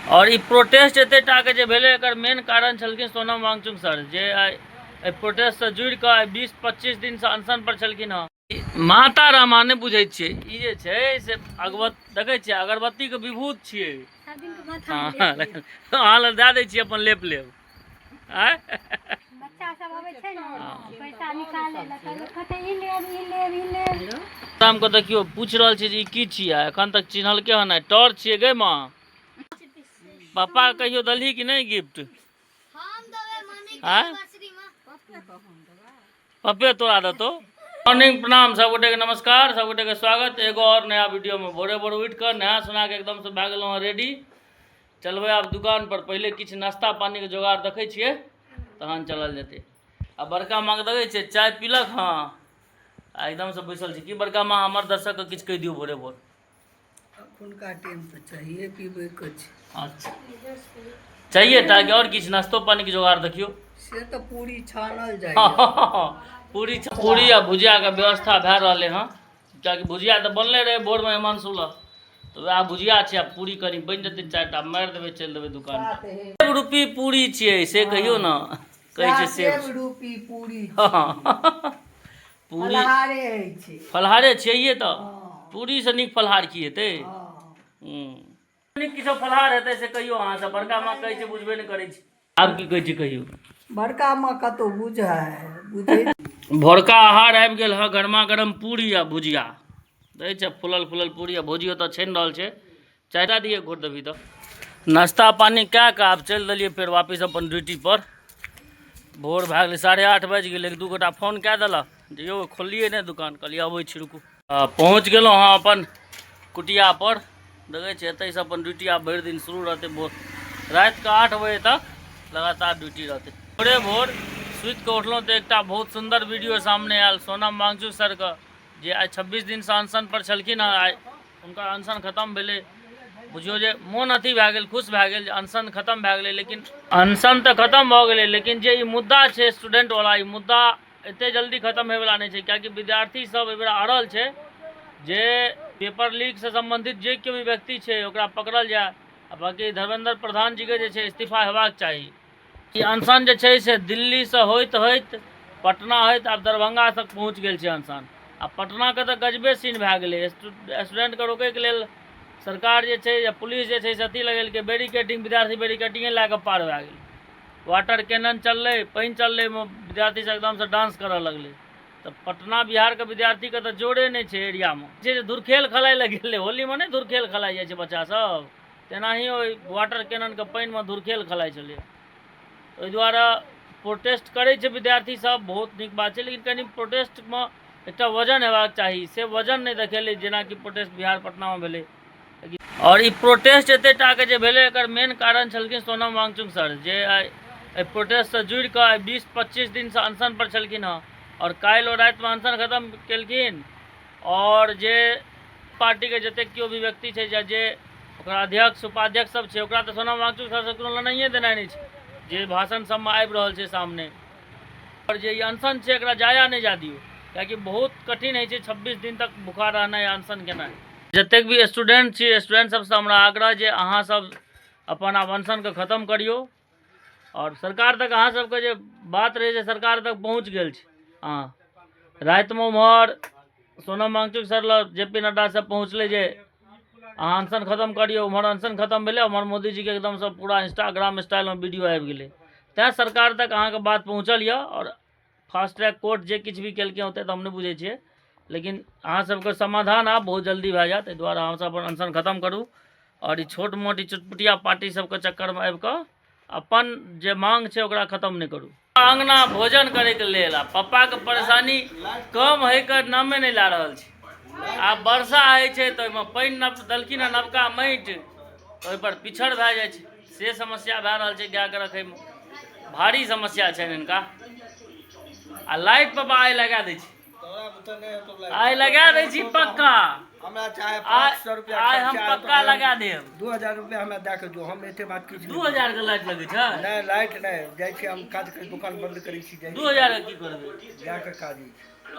और ई प्रोटेस्ट एते टा के जे भेले एकर मेन कारण छलखिन सोनम वांगचुक सर, जे आई प्रोटेस्ट से जुड़ के 20-25 दिन से अनशन पर छलखिन हँ। माता रामा ने बुझे छियै, ई जे छै से देखे छियै अगरबत्ती के विभूत छियै। अहाँ लग दए दै छियै अपन लेप लेब। बच्चा सब आबै छै ने पैसा निकालै ला त कहते ई लेब ई लेब ई लेब। शाम को देखियो पूछ रहल छै जे ई की छियै, एखन तक चिन्हलकै हन नै। टॉर्च छियै गे माँ। पापा कहियो दलही कि नहीं गिफ्ट? हम देबै मम्मी के एनिवर्सरी में। पप्पे तोरा देतो। मॉर्निंग प्रणाम सब गोटे के, नमस्कार सब गोटे के स्वागत एगो और नया वीडियो में। भोरे भोर उठ कर नहा सुना के एकदम से भए गेलहुँ रेडी। चलबै आब दुकान पर, पहले किछ नाश्ता पानी के जोगाड़ देखै छियै तहन चलल जेतै। आ बड़का माँ के देखै छियै चाय पीलक हाँ आ एकदम से बैसल छी। की बड़का माँ हमर दर्शक के किछ कहि दियौ भोरे भोर। उनका टाइम तो चाहिए पीबे कुछ। अच्छा चाहिए ताकि और किछ नाश्तो पानी के जोगाड़ देखियो। से तो पूरी छानल जाए। पूरी आ भुजिया के व्यवस्था भए रहले हँ, कियाकि भुजिया तो बनले रहे भोर में हेमंत सुलह, तो वह भुजिया छै। पूरी करी बन जेतै, 4टा मारि देबै, चलि देबै दुकान पर। 1 रुपी पूरी छियै से कहियो ना, कहै छै सेब रूपी पूरी पूरी फलहारे छै। फलहारे छियै तो पूरी से नीक फलहार की हेतै। नीक किछो फलहार हेतै से कहियो अहाँ सब। बड़का माँ कहै छै बुझबे नहि करै छै, आब की कहै छै कहियो। बड़का माँ कतौ बुझे भोरका आहार आबि गेल है, गरमा गरम पूरी आ भुजिया दै छै। फुलल फुलल पूरी आ भुजियो तो छानि रहल छै। चाय दिए घोट देबी तो नाश्ता पानी कए के आब चलि देलिए फेर वापस अपन ड्यूटी पर। भोर भए गेलै 8:30 बाजि गेलै। 1-2 गोटा फोन कए देलक जे यौ खोलिए नहि दुकान, कहलिए अबै छी रुकू। पहुँच गेलहुँ हाँ अपन कुटिया पर। देखै छियै एतैसे अपन ड्यूटी आब भरि दिन शुरू रहतै। भोर राति के 8 बजे तक लगातार ड्यूटी रहतै। भोरे भोर सुति के उठलहुँ तो एक बहुत सुंदर वीडियो सामने आयल सोनम वांगचुक सर के, जे आई 26 दिन से अनशन पर छलखिन हँ। आई उनका अनशन खत्म भेलै। बुझियो जे मोन अथी भए गेल, खुश भए गेल जे अनशन खत्म भए गेलै। लेकिन अनशन तो खत्म भऽ गेलै, लेकिन जे ई मुद्दा छै स्टूडेंट वाला, ई मुद्दा एते जल्दी खत्म होयवला नहीं छै। कियाकि विद्यार्थी सब एहि बेर अड़ल छै जे पेपर लीक से संबंधित जे केओ भी व्यक्ति छै ओकरा पकड़ल जाए। आ बाकी धर्मेंद्र प्रधान जी के जे छै इस्तीफा हेबाक चाही। ई अनशन जे छै से दिल्ली से होइत होइत पटना होइत आब दरभंगा तक पहुँच गेल छै अनशन। आ पटना के तो गजबे सीन भए गेलै। स्टूडेंट के रोकै के लेल सरकार जे छै या पुलिस जे छै से अथी लगेलकै बैरिकेडिंग, विद्यार्थी बैरिकेडिंगे लए कऽ पार भए गेल। वाटर कैनन चललै, पानि चललै, विद्यार्थी सब एकदम से डांस करऽ लगलै। तो पटना बिहार के विद्यार्थी के तो जोड़े नहीं छै एरिया में। जे धुरखेल खेलाय लए गेलै, होली में नहीं धुरखेल खेलाय जाइ छै बच्चा सब, तेनाही ओहि वाटर कैनन के पानि में धुरखेल खेलाय छलै। ओहि दुआरे प्रोटेस्ट करै छै विद्यार्थी सब, बहुत नीक बात छै। लेकिन कनि प्रोटेस्ट में एकटा वजन हेबाक चाही, से वजन नहीं देखेलै जेनाकि प्रोटेस्ट बिहार पटना में भेलै। और ई प्रोटेस्ट एते टा के जे भेलै एकर मेन कारण छलखिन सोनम वांगचुक सर, जे आई प्रोटेस्ट से जुड़ के 20-25 दिन से अनशन पर छलखिन हँ। और काल्हि ओ राति में अनशन खत्म केलखिन। और जे पार्टी के जते केओ भी व्यक्ति छै या जे ओकरा अध्यक्ष उपाध्यक्ष सब छै ओकरा तो सोनम वांगचुक सर से कोनो लड़ाइए देनाइ नहीं छै, जे भाषण सब में आबि रहल छै सामने। और जे अनशन छै एकरा जाया नहीं जा दियौ, कियाकि बहुत कठिन है 26 दिन तक भूखा रहना अनशन केना। जतेक भी स्टूडेंट छी, स्टूडेंट सबसे हमरा आग्रह जे अहाँ सब अपन आब अनशन के खत्म करियो। और सरकार तक अहाँ सबके जे बात रहे सरकार तक पहुँच गेल छै। हाँ राति में उम्हर सोनम वांगचुक सर लग JP नड्डा सब पहुँचले जे अहाँ अनशन खत्म करियो। उम्हर अनशन खत्म भेलै, उम्हर मोदी जी के एकदम से पूरा इंस्टाग्राम स्टाइल में वीडियो आबि गेलै। तैं सरकार तक अहाँ के बात पहुँचल यऽ। और फास्ट ट्रैक कोर्ट जे किछु भी केलकै होते तो हम नहीं बुझे छियै, लेकिन अहाँ सबके समाधान आब बहुत जल्दी भए जाएत। एहि दुआरे अहाँ सब अपन अनशन खत्म करू। और ई छोट मोट चुटपुटिया पार्टी सबके चक्कर में आबि कऽ अपन जे मांग छै ओकरा खत्म नहीं करू। अंगना भोजन करे के लेल आ पप्पा के परेशानी कम होय के नामे नहीं ला रहल छै। आब वर्षा होइ छै तो ओहिमे पानि देलखिन हँ नवका माटि, तो ओहि पर पिछड़ भए जाइ छै। से समस्या भए रहल छै गाय के रखै में, भारी समस्या छै इनका। आ लाइट पर आइ लगा दै छी, आइ लगा दै छी पक्का। हमरा चाहे 500 रुपया आइ हम पक्का लगा देब। 2000 रुपया हमरा दए के दो, हम एते बात किछु 2000 के लाइट लगे छै? नहीं लाइट नहीं, जाइ छी हम काज के दुकान बंद करै छी। 2000 के की करबै? जा के काज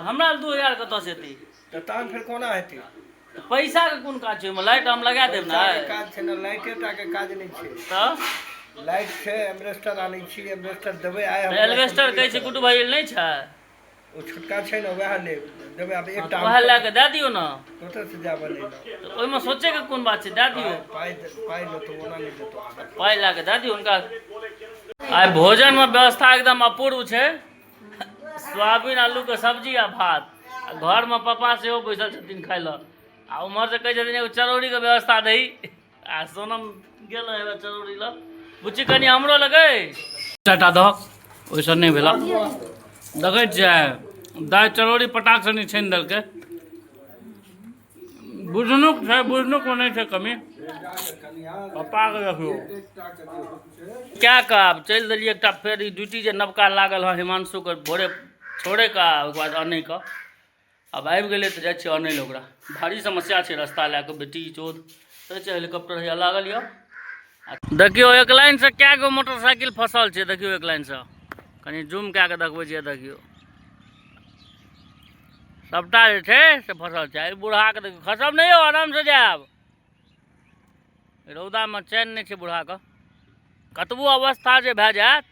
हमरा 2000 कतऽ से एतै? तो तहन फिर कोना हेतै? पैसा के कोन काज छै? ओहिमे लाइट हम लगा देब ने। काज छै ने, लाइटे टा के काज नहीं छै। तऽ लाइट छै, एम्बेस्टर आनै छी, एम्बेस्टर देबै आइ हम। एल्वेस्टर कहै छै गुड्डू भाई नहीं छै? ओ छोटका छै ने, वएह ले देबै। आब एकटा वएह लए के दए दियौ ने। कतऽ से जा बनेलहुँ? तऽ ओहिमे सोचे के कोन बात छै, दए दियौ। पाइ लेतो, ओना नहीं देतो। पाइ लए के दए दियौ हुनका। आइ भोजन में व्यवस्था एकदम अपूर्व छै। सोयाबीन आलू के सब्जी आ भात। आ घर में पापा सेहो बैसल छथिन खाय लए। आ उम्हर से कहै छथिन एगो चरौड़ी के व्यवस्था दही। आ सोनम गेल है चरौड़ी लए। बुच्ची कनी हमरो लगे चाटा दह, ओइसे नहीं भेला। देखै छियै दाइ चरौड़ी पटाक से नहीं छानि देलकै। बुझनुक छै, बुझनुक में नहीं छै कमी। पप्पा के देखियो क्या कहब, चलि देलियै एकटा फेर ई ड्यूटी जे नवका लागल हँ हिमांशु के भोरे छोड़े का, ओकर बाद आनै का। अब आबि गेलै तऽ जाइ छियै आनै लए ओकरा। भारी समस्या छै रास्ता लए कऽ, बेटी चोद कहै छै हेलीकॉप्टर हैया लागल यऽ। देखियो एक लाइन से कए गो मोटरसाइकिल फंसल छै, देखियो एक लाइन से। कनी जूम कए के देखबै छियै, देखियो सबटा जे छै से फंसल छै। बूढ़ा के देखियो, खसब नहीं हो, आराम से जायब। रौदा में चैन नहीं छै बूढ़ा के। कतबो अवस्था जे भए जायत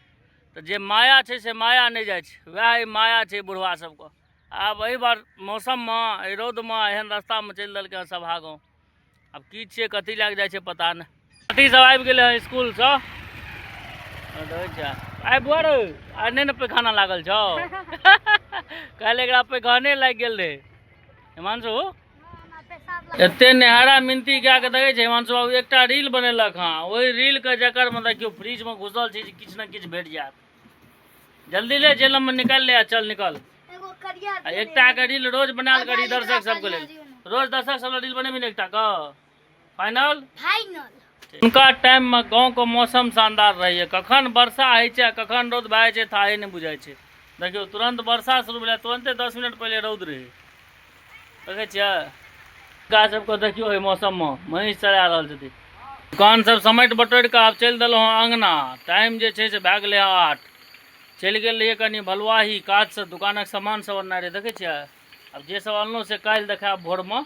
तऽ जे माया छै से माया नहीं जाइ छै। वएह माया छै बुढ़वा सबके। आब एहि बार मौसम में, एहि रौद में, एहन रास्ता में चलि देलकै हँ सभा गाँव। आब की छियै, कथी लए के जाइ छै पता नहीं। बेटी सब आबि गेलै हँ स्कूल से। आइ बुआर आइ नहीं ने पैखाना लागल छौ? काल्हि एकरा पैखाने लागि गेल रहे हिमांशु। एते नेहारा मिनती कए के देखै छै हिमांशु बाबू एकटा रील बनेलक हँ। ओहि रील के चक्कर में देखियो फ्रिज में घुसल छै, किछु ने किछु भेट जायत। जल्दी ले जेलम में निकाल ले, चल निकल। एकटा के रील रोज बनाल करी दर्शक सबके लेल। रोज दर्शक सब रील बनेबी ने एकटा का। फाइनल उनका टाइम में गाँव के मौसम शानदार रही। कखन वर्षा होइ छै, कखन रौद भए छै, थाहे नहीं बुझाई छै। देखियो तुरंत वर्षा शुरू भेलै, तुरंते 10 मिनट पहले रौद रहे। देखै छियै गाछ सबके देखियो एहि मौसम में महींस चरा रहल छथिन। दुकान सब समेट बटोरि कऽ आब चलि देलहुँ हँ अंगना। टाइम जे छै से भए गेलै 8। चलि गेल रहियै कनि भलुआही काज से, दुकानक सामान सब अननाइ रहै। देखै छियै अब जे सब अनलहुँ से काल्हि देखायब भोर में।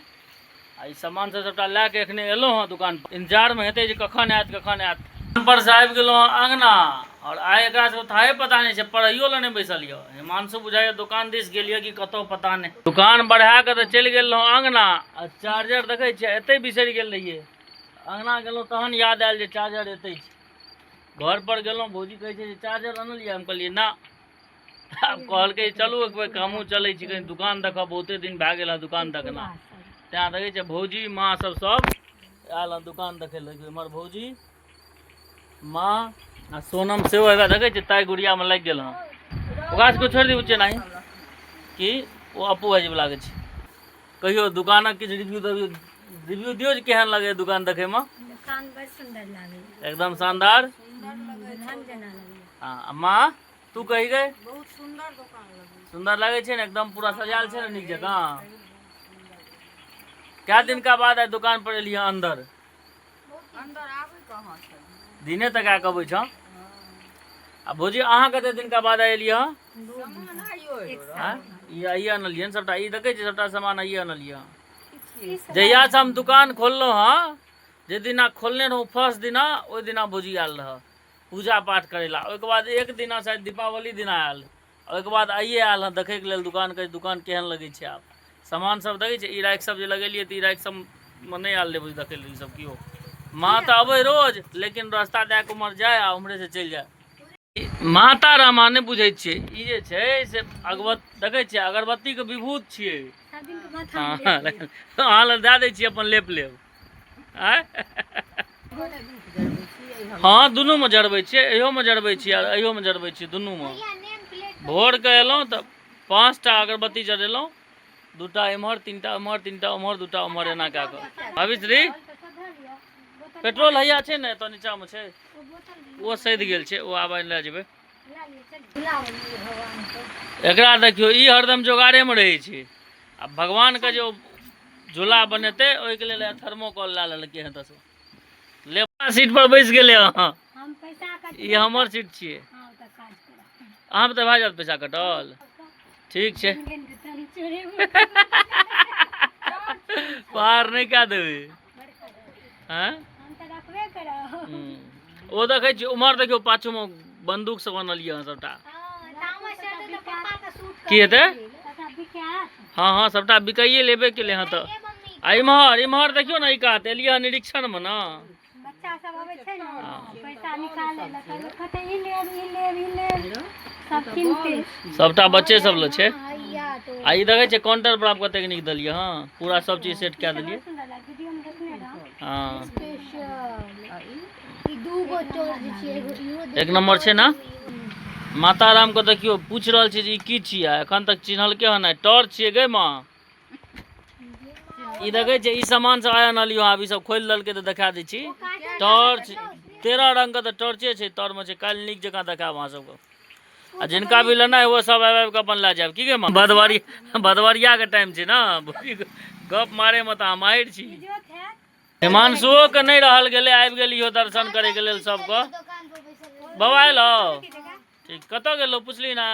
आ ई सामान सब सबटा लए के एखने एलहुँ हँ दुकान पर। इंतजार में हेतै जे कखन आयत कखन आयत। पर से आबि गेलहुँ हँ अंगना। और आइ एकरा सबके थाहे पता नहीं छै, पढ़ाइयो लए नहीं बैसल यऽ। हिमांशु बुझाइए दुकान दिस गेल यऽ कि कतौ पता नहीं। दुकान बढ़ा के तऽ चलि गेल रहौं अंगना। आ चार्जर देखै छियै एतै बिसरि गेल रहियै। अंगना गेलहुँ तहन याद आयल जे चार्जर एतै छै। घर पर गेलहुँ भौजी कहै छै जे चार्जर आनलियै, हम कहलियै ना। आब कहलकै चलू एक बेर हमहूँ चलै छी कहीं दुकान देखब, बहुते दिन भए गेल हँ दुकान देखना। तैँ देखै छै भौजी माँ सब आयल हँ दुकान देखै लए। एम्हर भौजी माँ आ सोनम सेहो हेबे देखै छै ताइ गुड़िया में लागि गेल हँ। ओकरा सबके छोड़ि दी उच्चे नहीं कि ओ अपू भाईजी वला के छै। कहियो दुकानक किछु रिव्यू दियो जे केहन लगे दुकान देखे में। दुकान बड़ सुंदर लागे, एकदम शानदार। धन जना लागे। हाँ माँ तू कही गए बहुत सुंदर दुकान लागे। सुंदर लगे छै ने, एकदम पूरा सजायल छै ने नीक जकाँ। क्या दिन का बाद आइ दुकान पर एलियै अंदर? अंदर आबै कहाँ छै? दिने तक आके अबै छौ। आ भौजी अहाँ कते दिन का बाद एलियै हँ? ई आनलियै ने सबटा, ई देखै छियै सबटा सामान आइए आनलियै हँ। जहिया से हम दुकान खोललहुँ हँ, जे दिना खोलने रहूँ फर्स्ट दिना, ओहि दिना भौजी आयल रह पूजा पाठ करे ला। ओहिके बाद एक दिना शायद दीपावली दिना आयल। ओहिके बाद आइए आयल हँ देखैके लेल दुकान के, दुकान केहन लगै छै। आब सामान सब देखै छै, ई राखि सब जे लगेलियै तऽ ई राखि सब में नहीं आयल रहे देखै लेल सब कियो। माँ तऽ अबै रोज, लेकिन रास्ता दए के उम्हर जाए आ उम्हरे से चलि जाए। माता रामा नहीं बुझे छियै, ई जे छै से देखै छियै अगरबत्ती के विभूत छियै। अहाँ लग दए दै छियै अपन लेप लेब। हाँ दुनू में जरबै छियै, इहो में जरबै छियै आ इहो में जरबै छियै, दुनू में। भोर के एलहुँ तऽ 5टा अगरबत्ती जरेलहुँ, 2टा एम्हर 3टा उम्हर 3टा उम्हर 2टा उम्हर एना कए कऽ। भविश्री पेट्रोल हैया छै ने, एतऽ नीचा में छै, वो सधि गेल छै, वो आब लए जेबै। एकरा देखियो ई हरदम जोगाड़े में रहै छै। आ भगवान के जो झूला बनेते ओहिके लेल थर्मोकोल ला लेलकै हँ। दस लेपा सीट पर बैस गेले अहाँ। ई हमर सीट छियै। अहाँ पे तऽ भए जायत पैसा कटल। ठीक छै। पार नहीं क्या देवे हैं हम तो रखबे करो। ओ देखे छी उमर देखियो पाछू में बंदूक से बनल ये सबटा तामा से तो पापा का सूट की हेते तथा बिका हाँ हाँ सबटा बिकाइए लेबे के लिए हाँ तो आ इम्हर देखियो ना ई कात एलिया निरीक्षण में ना बच्चा सब आवे छै ना पैसा निकाले ला कहले कते ई ले सब किनते सबटा बच्चे सब ले छे या तो आ ई देखे छै काउंटर पर आप कते निक दलिए हाँ पूरा सब चीज सेट क्या दिलिए सुंदर लगे वीडियो में देखने रहा हाँ स्पेशल ई दू गो चोर जे छै एगो इहो एक नंबर छै ना माताराम को देखियो पूछ रहल छी जे ई की छियै एखन तक चिन्हलके हन नै टॉर्च छियै गे माँ ई देखे छै ई सामान सब आया नलियो आब ई सब खोल दलके तऽ देखा दै छी टॉर्च 13 रंग के तऽ टॉर्चे छै तर में छै काल नीक जकाँ देखाब अहाँ सबके आ जिनका भी लेना है वो सब आबि के अपन ला जाब की गे माँ बदवरिया के टाइम छै ना गप मारे में तऽ माहिर छी हिमांशुओ के नहीं रहल गेले आबि गेलियो दर्शन करे के लेल सबके बाबा एलो ठीक कतऽ गेलो पुछली ना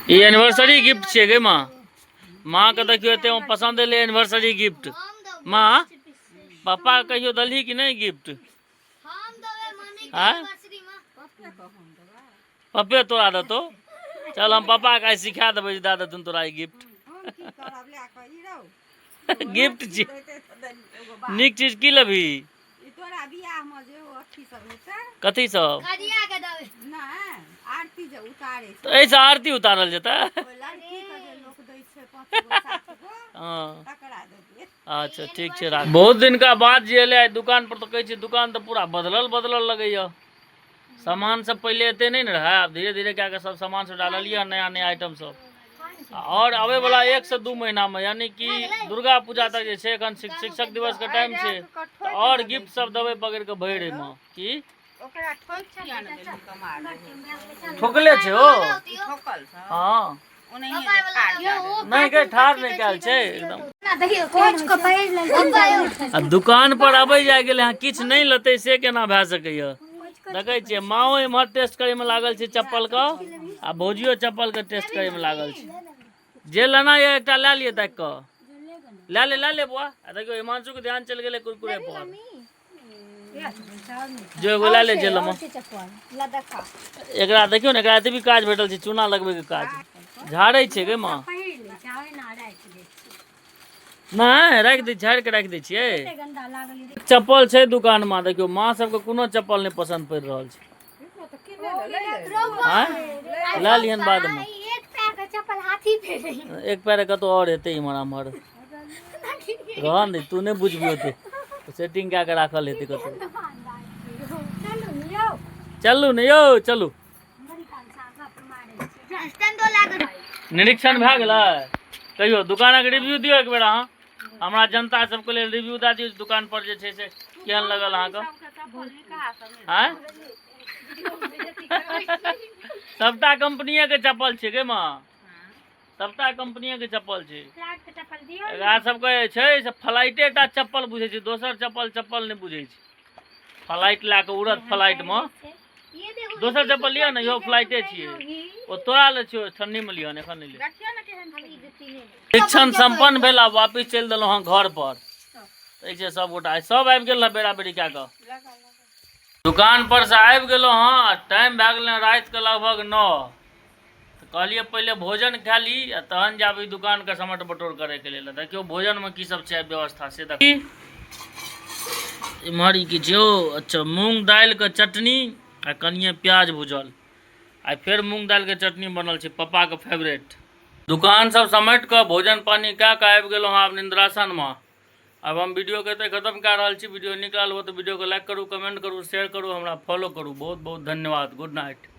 ई एनिवर्सरी गिफ्ट छियै गे माँ माँ के देखियो एते पसंद एले एनिवर्सरी गिफ्ट माँ पापा के कहियो दलही कि नहीं गिफ्ट हाँ पप्पे तोरा देतो चल हम पापा के सिखा देबै दे देथुन तोरा ई गिफ्ट गिफ्ट छी नीक चीज की लेबही कथी सब तो ऐसे आरती उतारल जेतै हाँ अच्छा ठीक छै राख बहुत दिन का बाद जे एले दुकान पर तो कहै छै दुकान तो पूरा बदलल लगैया सामान सब पहले एते नहीं न रहा अब धीरे धीरे क्या के सब सामान सब डाललिए नया नया आइटम सब और आवे वाला 1 से 2 महीना में यानी कि दुर्गा पूजा तक जे छै एखन शिक्षक दिवस के टाइम छै तो और गिफ्ट सब देबै पकड़ के भैरे में की ठोकले छै ओ हाँ नहीं के ठार नहीं कैल छै एकदम कोच को पहिर ले आ दुकान पर आबै जाय गेले हाँ किछ नहीं लेते से केना भए सकैया देखे छियै माओ इम्हर टेस्ट करे में लागल छै चप्पल के आ भौजियो चप्पल के टेस्ट करे में लागल छै जे लेना ये एकटा ले लिए देख के ले ले बुआ आ देखियो हिमांशु के ध्यान चल गेले कुरकुरे पर जो एगो ले ले जे लम एकरा देखियो ने एकरा एते भी काज भेटल छै चूना लगबे के काज झाड़ै छै गे माँ नहीं राख दै झाड़ के राख दै छियै चप्पल छै दुकान में देखियो माँ सबके कोनो चप्पल नहीं पसंद पड़ि रहल छै ला लिहन बाद में एक पैर कतौ और हेतै इम्हर आम्हर रहन दे तू नहीं बुझबियो तो सेटिंग क्या के राखल हेतै कतौ चलू ने यौ चलू निरीक्षण भए गेलै कहियो दुकानक रिव्यू दियो एक बेर अहाँ हमरा जनता सबके लेल रिव्यू दए दियौ दुकान पर जे छै से केहन लगल अहाँके आँय सबटा कंपनीये के चप्पल छै गे माँ सबटा कंपनीये के चप्पल छै एकरा सबके छै से फ्लाइटे टा चप्पल बुझै छै दोसर चप्पल नहीं बुझै छै फ्लाइट लए के उड़त फ्लाइट में दोसर चप्पल लिया ना इहो फ्लाइटे छियै ओ तोरा ले छियो ठंडी में लिया एखन नहीं ले शिक्षण संपन्न भेल आ वापिस चलि देलहुँ हँ घर पर ऐसे सब गोटा सब आबि गेल बेरा बेरी कए कऽ दुकान पर से आबि गेलहुँ हँ टाइम भए गेलै राति के लगभग 9 तो कहलिए पहले भोजन खा ली आ तहन जाबी दुकान के समट बटोर करे के लेल देखियो भोजन में की सब छै व्यवस्था से देखिए इम्हर की छै अच्छा मूंग दालि के चटनी आ कनिए प्याज भुजल आ फिर मूंग दालि के चटनी बनल छै पापा के फेवरेट दुकान सब समेट के भोजन पानी कए के आबि गेलहुँ आब निंद्रासन में अब हम वीडियो के खत्म कए रहल छी वीडियो नीक लागल हो तो वीडियो को लाइक करू कमेंट करू शेयर करू हमरा फॉलो करू बहुत बहुत धन्यवाद गुड नाइट।